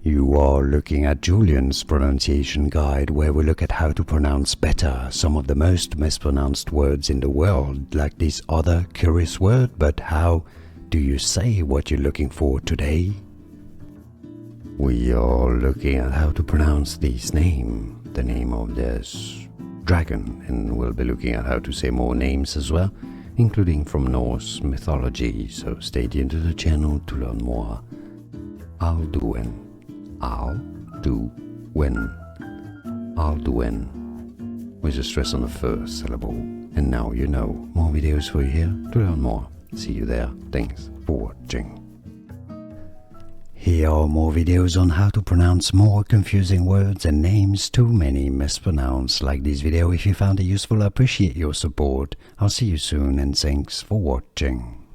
You are looking at Julian's pronunciation guide, where we look at how to pronounce better some of the most mispronounced words in the world, like this other curious word. But how do you say what you're looking for today? We are looking at how to pronounce this name, the name of this dragon, and we'll be looking at how to say more names as well, including from Norse mythology, so stay tuned to the channel to learn more. Alduin, Alduin, Alduin, with a stress on the first syllable. And now you know. More videos for you here to learn more. See you there. Thanks for watching. Here are more videos on how to pronounce more confusing words and names too many mispronounced. Like this video if you found it useful. I appreciate your support. I'll see you soon and thanks for watching.